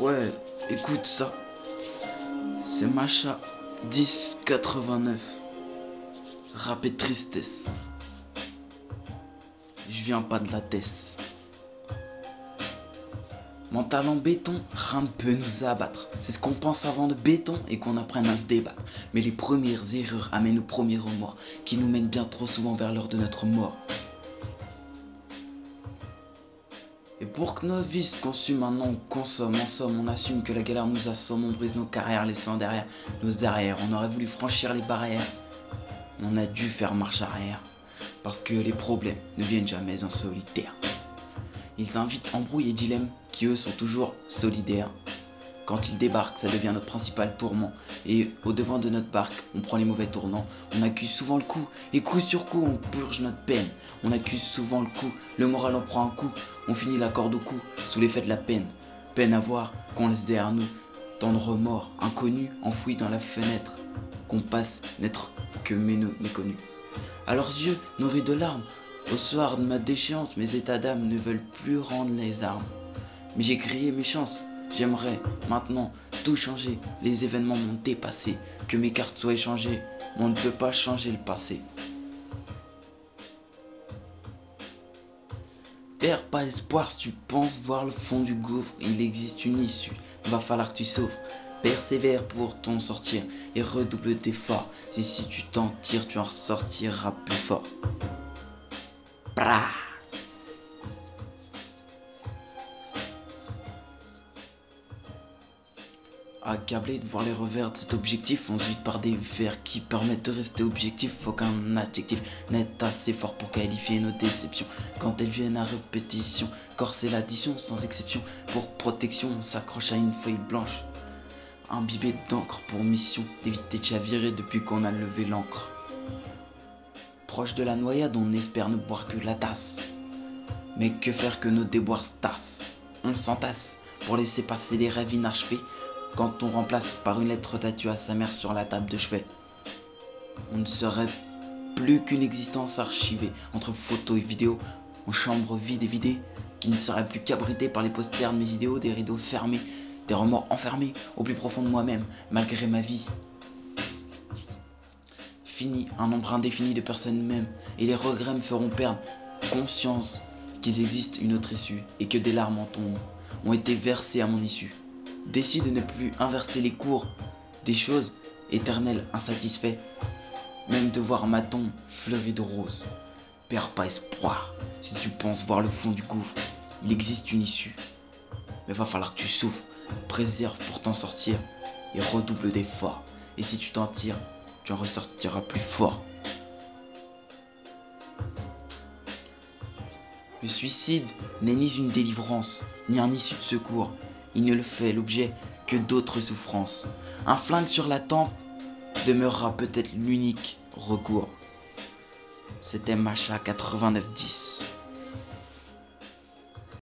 Ouais, écoute ça. C'est Macha 1089. Rap et tristesse. Je viens pas de la Tesse. Mon talent béton, rien ne peut nous abattre. C'est ce qu'on pense avant de béton et qu'on apprenne à se débattre. Mais les premières erreurs amènent aux premiers remords qui nous mènent bien trop souvent vers l'heure de notre mort. Et pour que nos vies se consument maintenant, on consomme, en somme, on assume que la galère nous assomme, on brise nos carrières, laissant derrière nos arrières. On aurait voulu franchir les barrières, on a dû faire marche arrière, parce que les problèmes ne viennent jamais en solitaire. Ils invitent embrouilles et dilemmes qui eux sont toujours solidaires. Quand ils débarquent, ça devient notre principal tourment. Et au devant de notre barque, on prend les mauvais tournants. On accuse souvent le coup, et coup sur coup, on purge notre peine. On accuse souvent le coup, le moral en prend un coup. On finit la corde au cou, sous l'effet de la peine. Peine à voir, qu'on laisse derrière nous. Tant de remords, inconnus, enfouis dans la fenêtre. Qu'on passe n'être que méconnus. À leurs yeux, nourris de larmes, au soir de ma déchéance, mes états d'âme ne veulent plus rendre les armes. Mais j'ai grillé mes chances. J'aimerais maintenant tout changer, les événements m'ont dépassé, que mes cartes soient échangées, mais on ne peut pas changer le passé. Perds pas espoir si tu penses voir le fond du gouffre, il existe une issue, va falloir que tu souffres. Persévère pour t'en sortir et redouble d'efforts, si tu t'en tires tu en ressortiras plus fort. Bra. Accablé de voir les revers de cet objectif, ensuite par des vers qui permettent de rester objectif. Faut qu'un adjectif n'est assez fort pour qualifier nos déceptions quand elles viennent à répétition. Corser l'addition sans exception, pour protection on s'accroche à une feuille blanche, imbibée d'encre pour mission d'éviter de chavirer depuis qu'on a levé l'ancre. Proche de la noyade on espère ne boire que la tasse, mais que faire que nos déboires se tassent. On s'entasse pour laisser passer des rêves inachevés, quand on remplace par une lettre tatouée à sa mère sur la table de chevet. On ne serait plus qu'une existence archivée entre photos et vidéos, en chambre vide et vidée, qui ne serait plus qu'abritée par les posters de mes idéaux, des rideaux fermés, des remords enfermés au plus profond de moi-même, malgré ma vie. Fini, un nombre indéfini de personnes mêmes, et les regrets me feront perdre conscience qu'il existe une autre issue, et que des larmes en tombent ont été versées à mon issue. Décide de ne plus inverser les cours des choses, éternel insatisfait, même de voir ma tombe fleurie de roses. Perds pas espoir, si tu penses voir le fond du gouffre, il existe une issue. Mais va falloir que tu souffres, préserve pour t'en sortir, et redouble d'efforts. Et si tu t'en tires, tu en ressortiras plus fort. Le suicide n'est ni une délivrance, ni un issue de secours. Il ne le fait l'objet que d'autres souffrances. Un flingue sur la tempe demeurera peut-être l'unique recours. C'était Macha 8910.